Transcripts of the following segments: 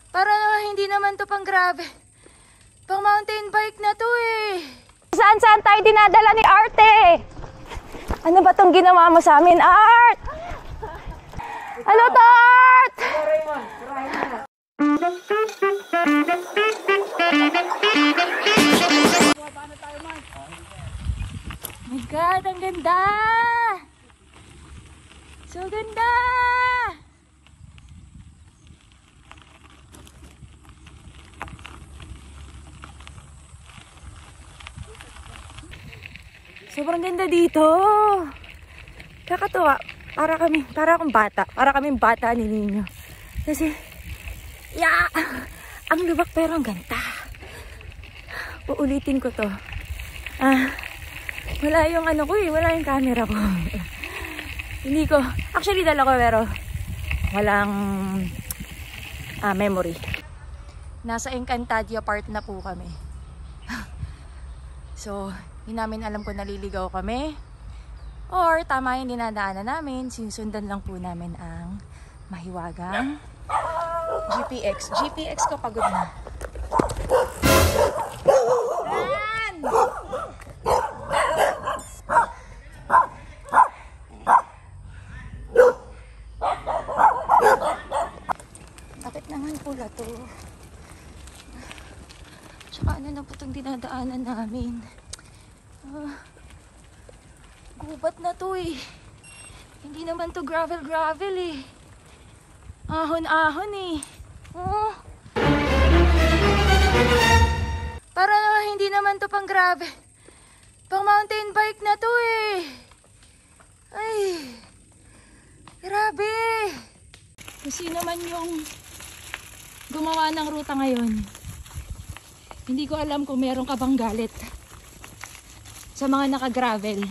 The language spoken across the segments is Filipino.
Para naman hindi naman to pang grabe. Pang mountain bike na to eh. Saan tayo dinadala ni Arte? Ano ba tong ginawa mo sa amin, Art? Ano to, Art? Oh my God, ang ganda! So ganda! Sobrang ganda dito. Kakatuwa. Para kaming bata ni Nino. Kasi, ang lubak pero ang ganda. Uulitin ko to. Wala yung wala yung camera ko. Hindi ko, actually dala ko pero walang memory. Nasa Encantadia part na po kami. So, hindi namin alam kung naliligaw kami or tama yung dinadaanan namin. Sinusundan lang po namin ang mahiwagang GPX. GPX ko pagod na. Bakit naman pula to? Tsaka ano na po itong dinadaanan namin? Gubat na to eh. Hindi naman to gravel eh. Ahon eh. Para naman hindi naman to pang grabe. Pang mountain bike na to eh. Ay, grabe. Kung sino man yung gumawa ng ruta ngayon, hindi ko alam kung meron ka bang galit sa mga naka-gravel.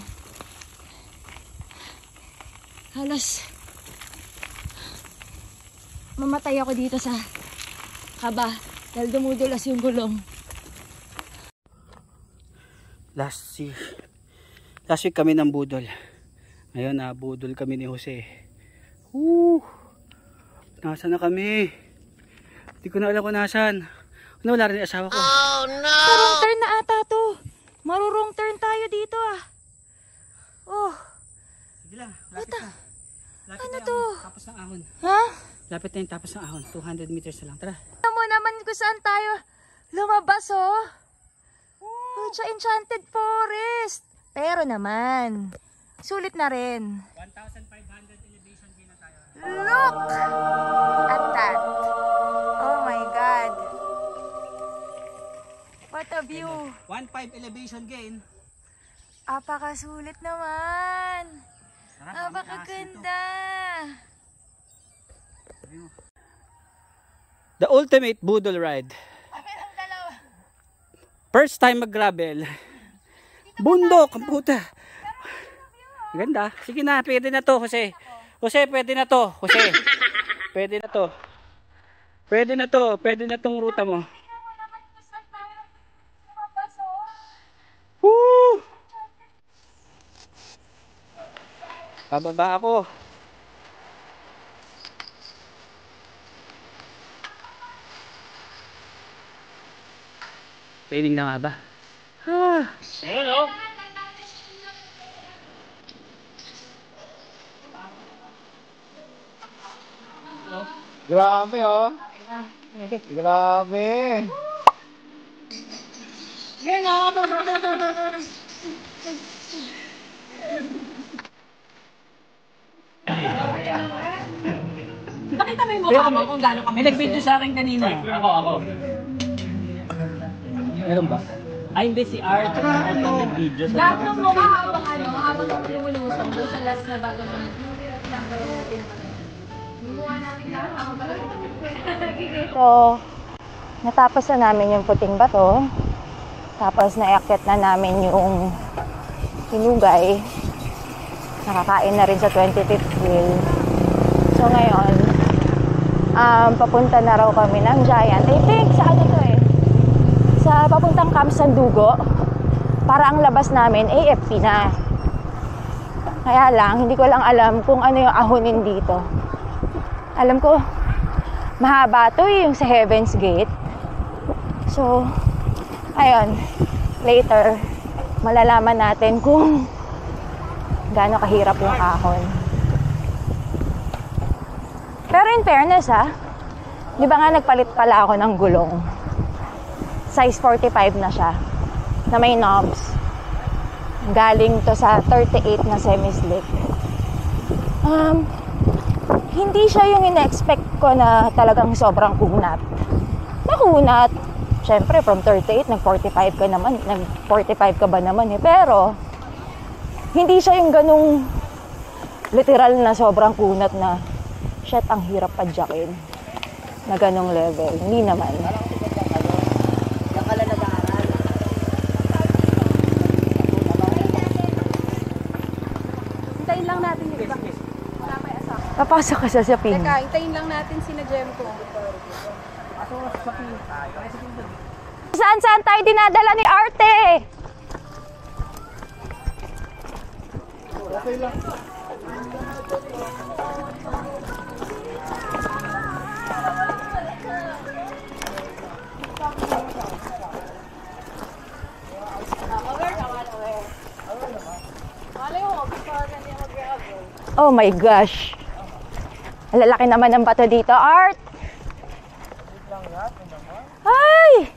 Halos mamatay ako dito sa kaba dahil dumudulas yung gulong. Last week kami ng budol. Ngayon budol kami ni Jose. Nasaan na kami? Hindi ko na alam kung nasaan. Wala rin asawa ko. Oh no! Marurong turn na ata to. Marurong turn tayo dito ah. Oh. Sige lang, lapit na. Lapit ano na to? Tapos ng ahon. Ha? Lapit na yung tapos ng ahon. 200 meters na lang. Tara. Alam mo naman kung saan tayo lumabas oh. Sa Enchanted Forest. Pero naman, sulit na rin. 1,500 elevation gain na tayo. Look at that. Oh my God. What a view. 1,500 elevation gain. Apakasulit naman. Apakaganda. The ultimate budol ride. First time mag-gravel. Bundok, ang puta. Ganda. Sige na, pwede na to, Jose. Jose, pwede na to. Jose, pwede na to. Pwede na to. Pwede na tong ruta mo. Woo! Bababa ako. Training na nga ba? Ayun o. Grabe oh. Grabe. Yan o. Pakita mo yung mukha mo kung gaano kami. May nag-video sa akin kanina. Ako. Meron ba? Ay, hindi si Art. Nag-video sa Lahat ng mukha habang lumulusong doon sa last na bago na. So, natapos na namin yung puting bato. Tapos naakyat na namin yung hinugay. Nakakain na rin sa 25th wheel. So ngayon, papunta na raw kami ng Giant. I think sa ano to eh. Sa papuntang Camp Sandugo. Para ang labas namin, AFP na. Kaya lang, hindi ko lang alam kung ano yung ahonin dito. Alam ko, mahaba to yung sa Heaven's Gate. So, ayun, later, malalaman natin kung gaano kahirap yung ahon. Pero in fairness di ba nga nagpalit pala ako ng gulong? Size 45 na siya, na may knobs. Galing to sa 38 na semi-slick. Hindi siya yung ina-expect ko na talagang sobrang kunat. Makunat. Siyempre, from 38, nag-45 ka naman. Nag-45 ka ba naman eh. Pero, hindi siya yung ganung literal na sobrang kunat na shit, ang hirap padyakin. Na ganung level. Hindi naman. Hintayin lang natin yung iba. Papasok ka sa pin. Teka, hintayin lang natin si na Jemco. Saan tayo dinadala ni Arte? Okay lang. Oh my gosh. Ang lalaki naman ng bato dito, Art. Ay!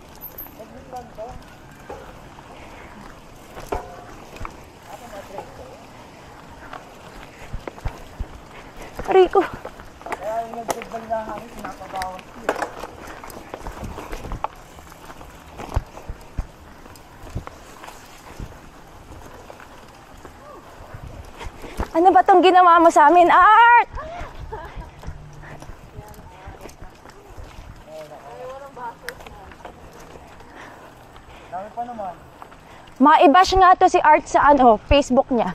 Rico. Ano ba tong ginawa mo sa amin, Art? Dami pa naman. Maibash nga to si Art sa Facebook niya.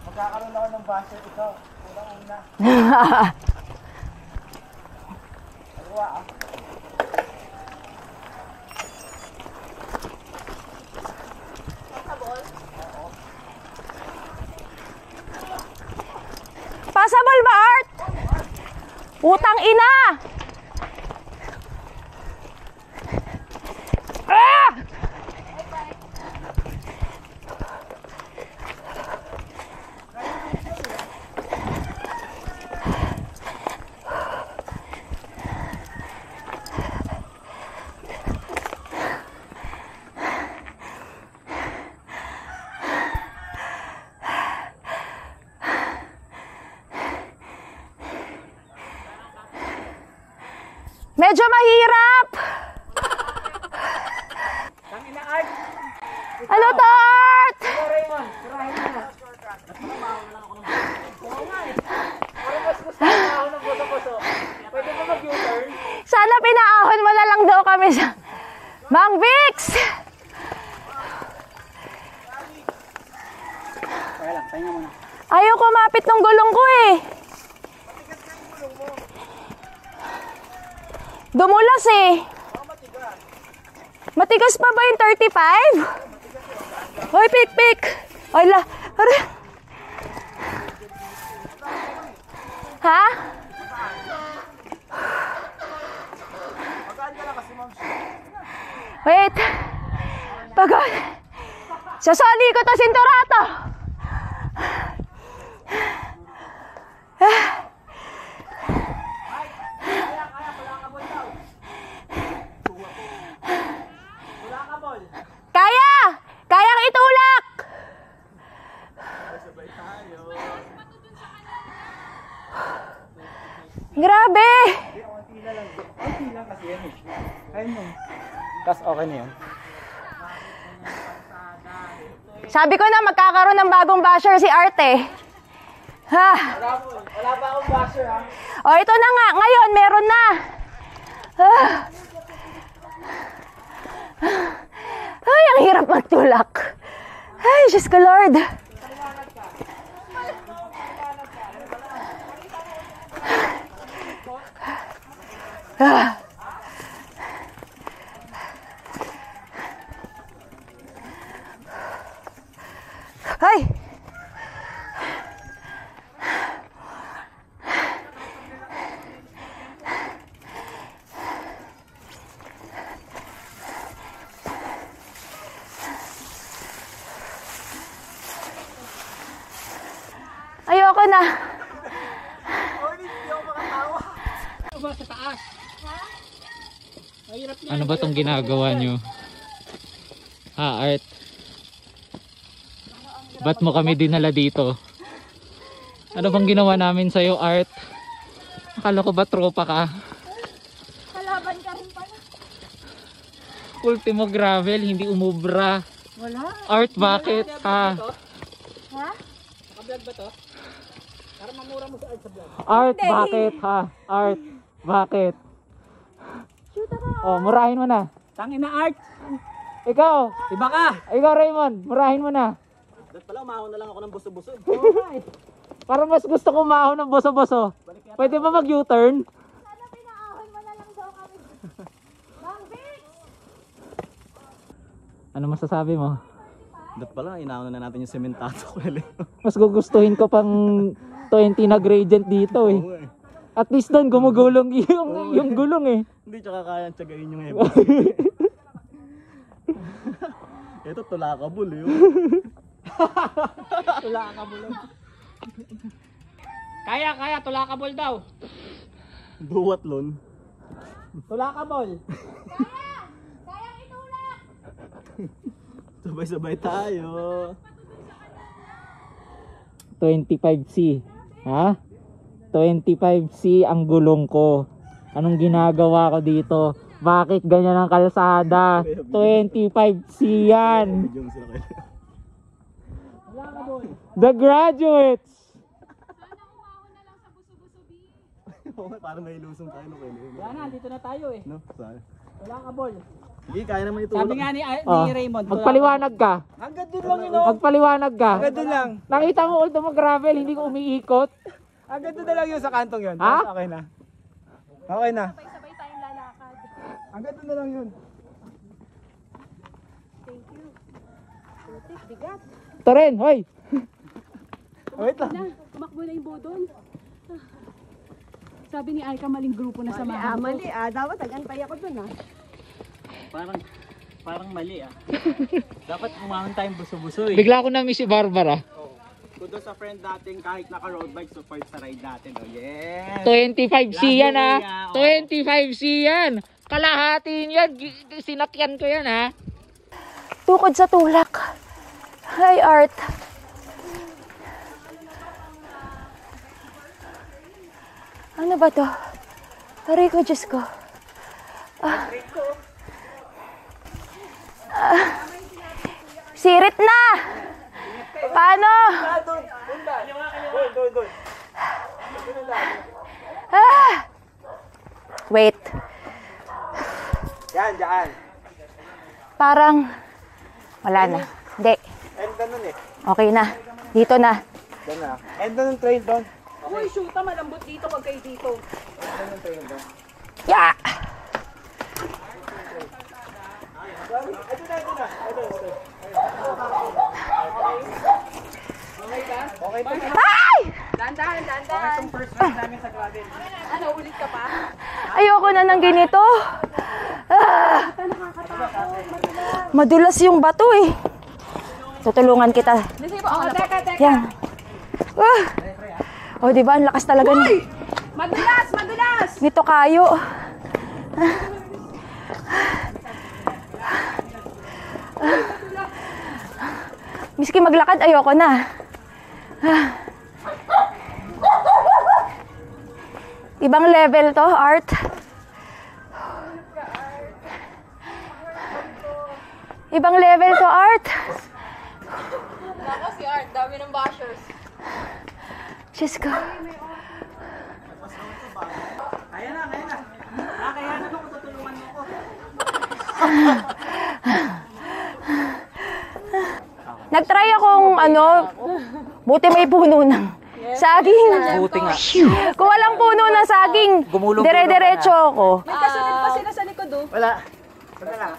Magkakaroon ako ng basher ikaw. Unang-una. Alwa Passable ba, Art? Utang ina! Ah! Medyo mahirap! Ano to, Art? Sana pinaahon mo na lang daw kami sa Mang Vix! Ayaw kumapit ng gulong ko eh. Dumulas eh. Matigas pa ba yung 35? Hoy, pik-pik. Ala, ara. Ha? Wait. Pagod. Sasali ko to sinturato. Kaya! Kayang itulak! Grabe! Tas okay na yun. Sabi ko na magkakaroon ng bagong basher si Arte. Ha? Wala pa akong basher ha. O ito na nga, ngayon meron na. Ay, ang hirap magtulak. Ay, Diyos ko Lord. Ay! Ayoko na. Ano ba tong ginagawa nyo? Art? Ba't mo kami dinala dito? Ano bang ginawa namin sa'yo, Art? Akala ko ba tropa ka? Kalaban ka rin pala. Ultimo gravel, hindi umubra. Wala. Art, bakit? Ha? Ha? Naka-vlog ba to? Para mamura mo sa Art sa vlog. Art, bakit? Ha? Art, bakit? Oh, murahin mo na. Tangin na, Art. Ikaw. Iba ka. Ikaw, Raymond. Murahin mo na. Dapat pala, umahon na lang ako ng buso-buso. Para mas gusto ko maahon ng boso-boso. Pwede ba mag-U-turn? Sana pinaahon mo na lang daw kami. Bang Vic! Ano masasabi mo? Dapat pala, inahon na natin yung sementado ko. Mas gugustuhin ko pang 20 na gradient dito eh. Oo eh. At least doon gumugulong yung gulong eh. Hindi tsaka kaya tsagain yung ebo. Ito tulakabul eh. Tulakabol. Kaya, tulakabol daw. Duwatlon. Tulakabol. Kayang itulak! Sabay-sabay tayo. 25C. Ha? 25C ang gulong ko. Anong ginagawa ko dito? Bakit ganyan ang kalsada? 25C yan. Yung sila kayo. The Graduates. Oo nga, parang may lusong tayo no kayo. Wala na, dito na tayo eh. No? Saan? Tulakabol. Sige, kaya naman itulak. Sabi nga ni Raymond. Magpaliwanag ka. Hanggang doon lang yun. Magpaliwanag ka. Doon lang. Nakita mo ultimo gravel, hindi ko umiikot. Hanggang doon na lang yun sa kantong yun. Ha? Tapos okay na. Okay na. Sabay tayong lalakad. Hanggang doon na lang yun. Bigat. Ito rin, hoy. Wait lang. Tumakbo na yung bodon. Sabi ni Aika, maling grupo na samahan mo. Mali dapat nag-antay ako dun Parang mali ah. Dapat umahon tayong buso-buso eh. Bigla ko na-miss si Barbara. Kung doon sa friend natin kahit naka-road bike, support sa ride natin. Oh, yes! 25C yan ha. Last year, 25C yan. Kalahatin yan. Sinakyan ko yan ha. Tukod sa tulak. Hi, Art. Ano ba to? Aray ko, Diyos ko. Sirit na! Paano? Wait. Yan, dyan. Parang wala na. Hindi. End na nun eh. Okay na. Dito na. Doon na. End na nun trail doon. Uy, shoota, malambot dito pag kayo dito. Yeah! Ay! Dandan. Itong first ride namin sa gravel. Ano, ulit ka pa? Ayoko na ng ganito. Ah! Madulas yung bato eh. Tutulungan kita. Teka. Yan. Ah! Oh, di ba? Ang lakas talaga ni. Madulas! Nito kayo. Miski maglakad, ayoko na. Ibang level to, Art. Ibang level to, Art. Ako si Art, dami ng bashers. Diyos ko. Kaya na. Kaya na ako, tutulungan mo ko. Nagtry akong buti may puno ng saging. Buti nga. Kung walang puno ng saging, dire-diretso ako. May kasunod pa sila sa likod, oh. Wala.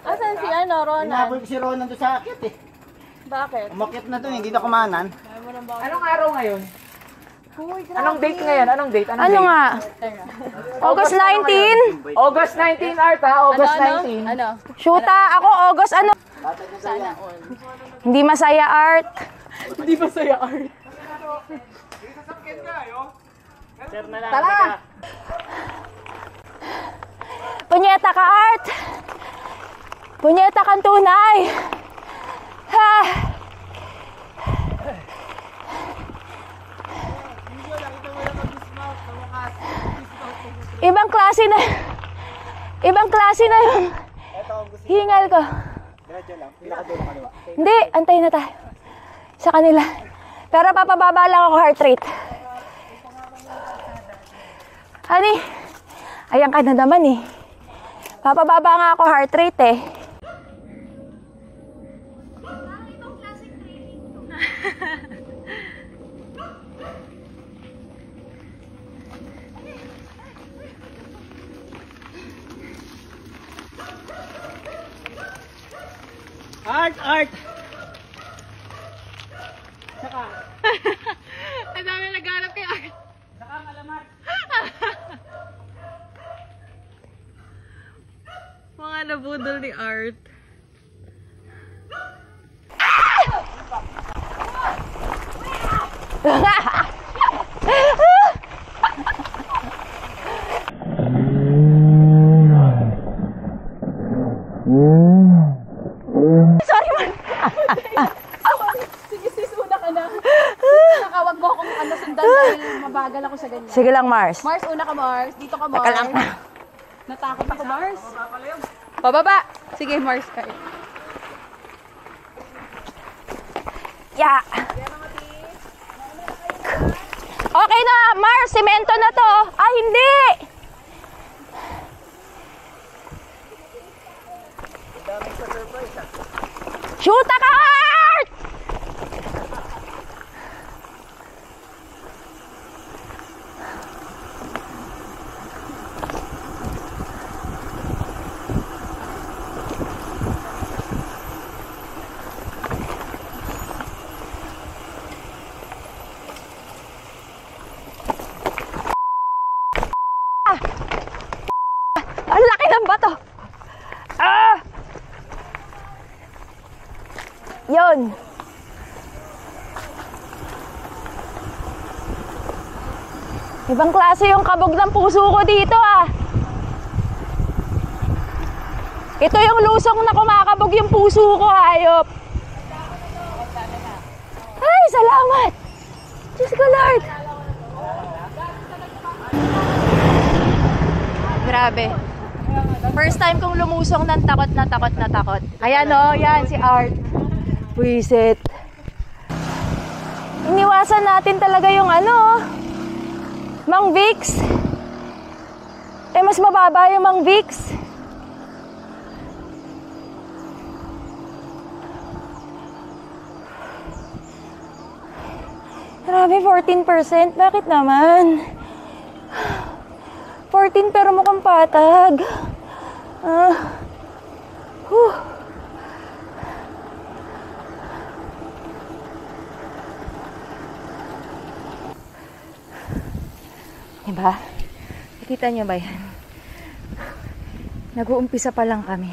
Asan si Ronan? Hinabol ko si Ronan doon sa akit eh. Bakit? Umakit na doon, hindi na kumanan. Anong araw ngayon? Anong date ngayon? Anong date? Ano nga? August 19? August 19, Art ha? August 19. Ano? Shoota, ako August ano? Sana all. Hindi masaya, Art. Hindi ba sa'yo, Art? Sir na lang. Tara! Punyeta ka, Art! Punyeta kang tunay! Ha! Ibang klase na yung hingal ko. Hindi, antayin na tayo sa kanila. Pero papababa lang ako heart rate. Honey, ayan ka na naman eh. Papababa nga ako heart rate eh. Art! Ang dami naghanap kay Art. Saka malamat. Mga nabudol ni Art. Sorry man. Sige sis, una ka na. Nakawag mo akong sundan dahil mabagal ako sa ganyan. Sige lang, Mars. Mars, una ka Mars. Dito ka Mars. Taka lang. Natakot ako Mars. Pababa. Sige Mars, kayo. Yeah. Okay na, Mars. Semento na to. Ah, hindi. Shoot ka, Art! Ang laki ng bato! Ah! Yun. Ibang klase yung kabog ng puso ko dito ah. Ito yung lusong na kumakabog yung puso ko, hayop. Ay, salamat! Diyos ko, Lord! Grabe. First time kong lumusong ng takot na takot na takot. Ayan o, yan si Art. Wisit. Iniwasan natin talaga yung Mang Vicks. Eh, mas mababa yung Mang Vicks. Grabe, 14%. Bakit naman? 14 pero mukhang patag. Diba? Nakita nyo ba yan? Nag-uumpisa pa lang kami.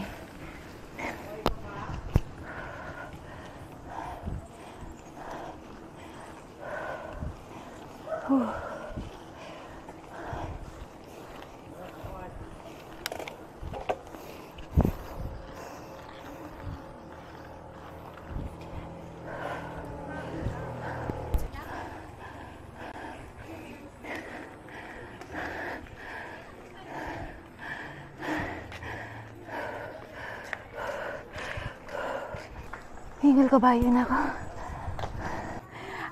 Hingal kabayo na ako.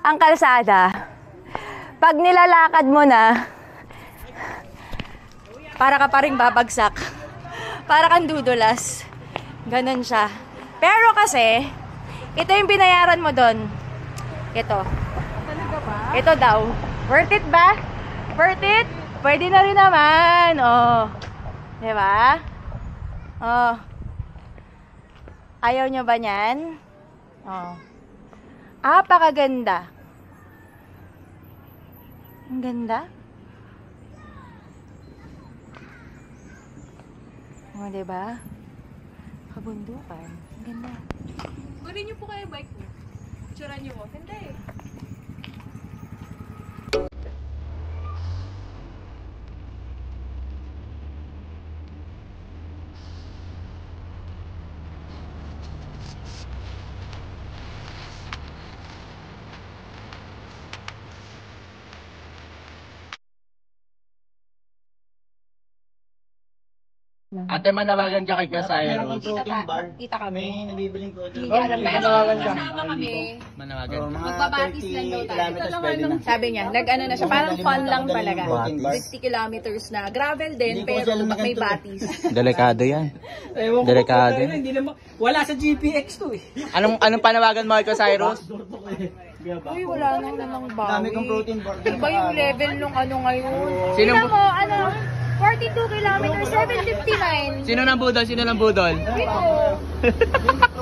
Ang kalsada, pag nilalakad mo na, para ka pa rin babagsak. Para kang dudulas. Ganon siya. Pero kasi, ito yung binayaran mo doon. Ito. Talaga ba? Ito daw. Worth it ba? Worth it? Pwede na rin naman. Oh. Diba? Oh. Ayaw nyo ba niyan? Oh. Apakaganda. Ang ganda. O, diba? Kabundukan. Ang ganda. Kunin niyo po kayo bike niyo. Picturean niyo mo. Hindi. Ate, manawagan ka kay Kasayros. Kita kami. Nabibiling protein Hindi alam Manawagan ka. Kasama kami. Manawagan. Magbabatis lang daw tayo. Kilometers pwede na. Sabi niya, nag-ano na siya, parang fun lang talaga. 50 kilometers na. Gravel din, pero may batis. Delikado yan. Ewan ko Delikado. po, hindi naman, wala sa GPX to eh. Anong panawagan mo kay Cyrus? Uy, wala nang namang bawi. Dami kong protein bar. Iba yung level nung ano ngayon. Sino Tingnan mo, 42 kilometers, 759. Sino ng budol? Sino ng budol? Ito.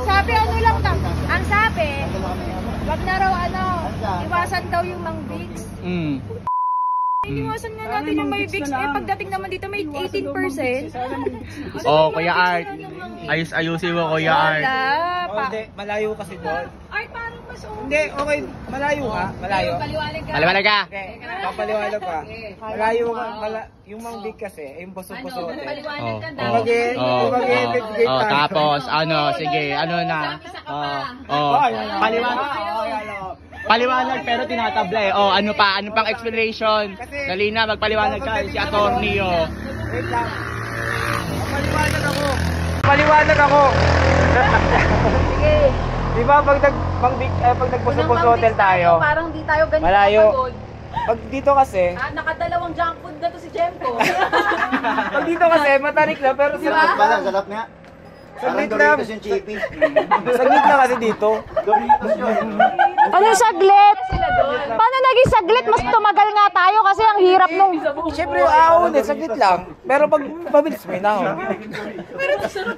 Sabi ano lang ang sabi, wag na raw iwasan daw yung mang Vicks. Iniwasan nga natin yung may Vicks. Pagdating naman dito may 18%. Oh, Kuya Art. Ayusin mo, Kuya Art. Wala pa. Hindi, malayo kasi doon. Ay, parang mas Hindi, okay, malayo ha, malayo. Paliwanag ka. Paliwanag ka. Okay, papaliwanag pa. Malayo ka, yung Mang Big kasi, yung buso-buso. Paliwanag ka daw. Kumagin, kumagin, Tapos, sige, ano na. Paliwanag pero tinatabla eh. Ano pang explanation? Dali na, magpaliwanag ka. Si attorney, Wait lang. Paliwanag ako. Sige. Di ba pag nagpuso-puso hotel tayo? Parang di tayo ganito Malayo. kapagod. Pag dito kasi, Nakadalawang junk food na to si Jempo. pag dito kasi matarik lang pero Sarap pala, sarap nga. saglit Parang lang. Doritos yung chippy. Saglit lang kasi dito. Doritos yun. Ano saglit? Paano naging saglit? Mas tumagal nga tayo kasi ang hirap nung... Siyempre yung ahon saglit lang. Pero pag mabilis may nahon.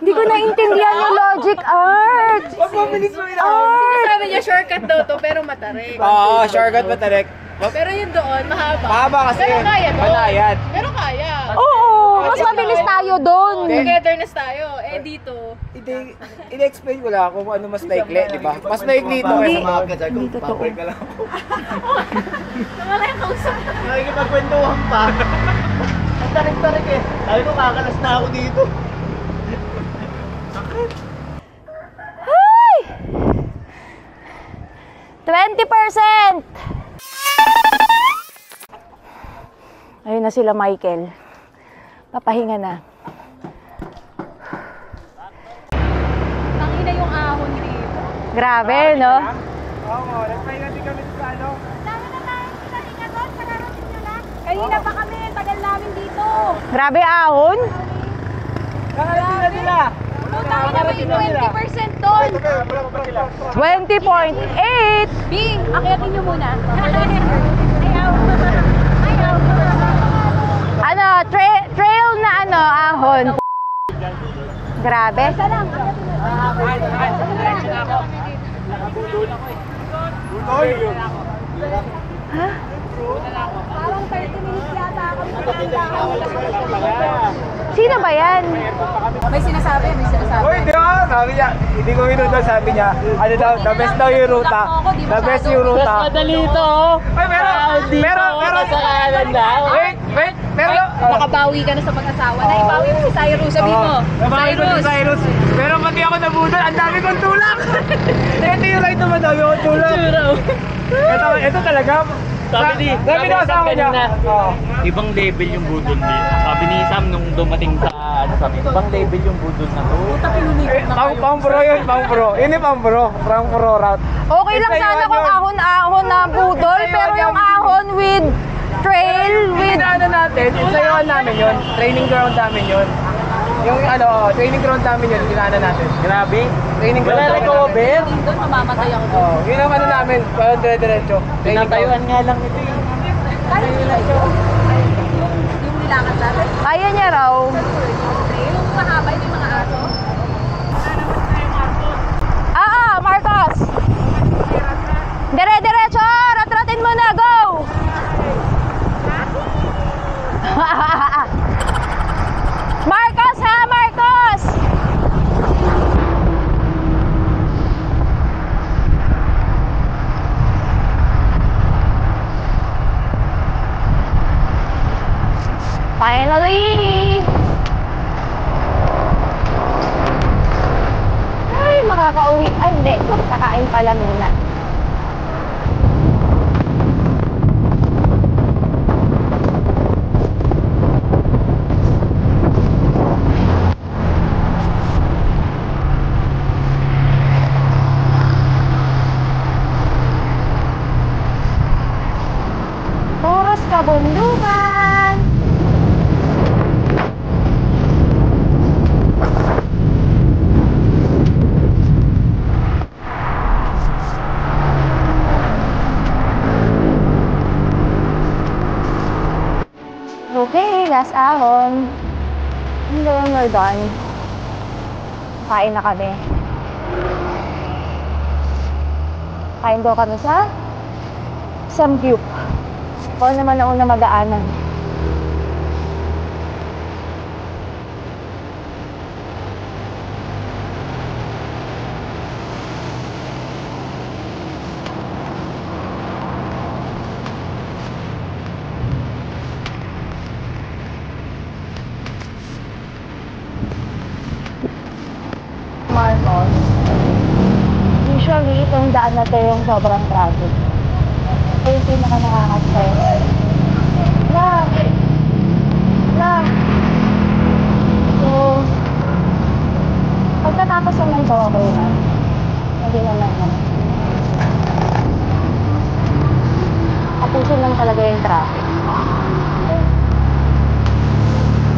Hindi ko naintindihan yung logic, Art. Pag mabilis may nahon. Sabi niya shortcut daw to pero matarik. Oo, shortcut matarik. Pero yun doon, mahaba. Mahaba kasi. Pero kaya doon. Panayad. Pero kaya. Oo, mas mabilis tayo doon. Togetherness tayo. Dito. I-explain ko lang kung ano mas maikli, di ba? Mas maikli ito Hindi. eh. Hindi totoo. Ka lang ako. Wala yung kausap. Nakikipagkwentuhan pa. Ang tarik-tarik eh. Sabi ko kakalas na ako dito. Ay! 20%! Ayun na sila, Michael. Papahinga na. Tangina yung ahon dito. Grabe, no? Oo, nagpahinga din kami sa ano. Dami na tayo pinahinga doon. Pagkarating nyo na. Kanina pa kami. Tagal namin dito. Grabe ahon. Nakarating na nila. Tayo na may 20% doon. 20.8! Bing, akyatin nyo muna. Ayaw. Ayaw. Ano, trail na ano, ahon. Grabe. Parang 30 minutes yata kami. Sino ba yan? May sinasabi. Uy, di ba? Sabi niya, hindi ko minunod, sabi niya, ano daw, the best daw yung ruta. The best yung ruta. Madali ito. Ay, pero, wait, pero, Nakabawi ka na sa mag-asawa. Naibawi mo si Cyrus. Sabi mo. nabawi ko si Cyrus. Pero pati ako nabudol, ang dami kong tulak. Ito yung right naman, dami kong tulak. Ito talaga. Sabi ng asawa niya. Ibang level yung budol dito. Sabi ni Sam nung dumating sa ibang level yung budol na to. Pang pro yun, pang pro. Yun yung pang pro route. Okay lang sana kung ahon-ahon na budol, pero yung ahon with trail, with... Ano natin, isayawan namin yun. Training ground namin yun. Yung training ground namin yun, ginana natin. Grabe. Training ground namin. Doon mamamatay ako doon. Oh, yun ang ano namin, parang dire-diretso. Tinatayuan nga lang ito eh. Yung nilakad natin. Kaya niya raw. Yung mahaba, yung mga aso. Marcos! Dire-diretso! Ratratin mo na! Go! Marcos ha! Marcos! Finally! Ay, makakauwi. Ay, hindi. Kakain pala muna. kabundukan! Okay, last ahon. And then we're done. Kain na kami. Kain daw kami sa Samgyup. Ako naman ang una madaanan. Marcos. Usually, itong daan na to yung sobrang traffic. Ito yung pinaka nakaka-stress. So, pagkatapos naman ito, okay na. Hindi naman na. Kapusin lang talaga yung traffic.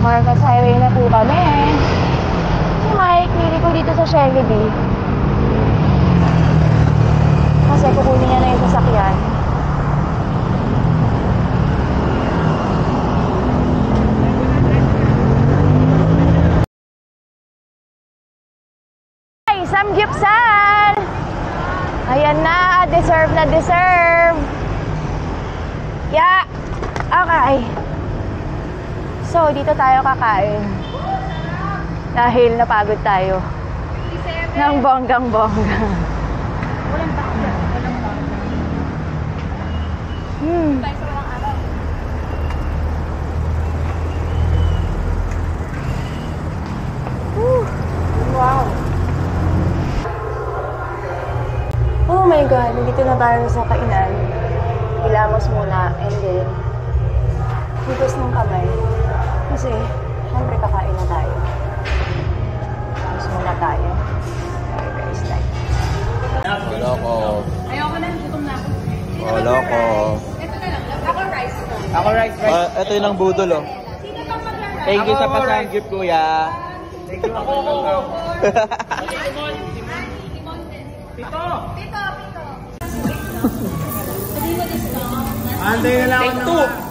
Marcos Highway na po kami. Si Mike, nili ko dito sa Jollibee. Kasi kukunin niya na yung sasakyan. Ay, Samgyupsal! Ayan na, deserve na deserve. Yeah! Okay. So, dito tayo kakain. Dahil napagod tayo. Ng bonggang-bongga. Wow. Oh my God, dito na tayo sa kainan. Hilamos muna and then hugas ng kamay. Kasi, syempre kakain na tayo. Hugas muna tayo. Okay guys, like. Loko. Ayoko na, gutom na ako. Oh, loko. Ito na lang. Ako rice. Ako rice. Ito yung ng budol, oh. Sino pang mag-rice? Thank you sa pasang-gift, kuya. Antay na lang ako ng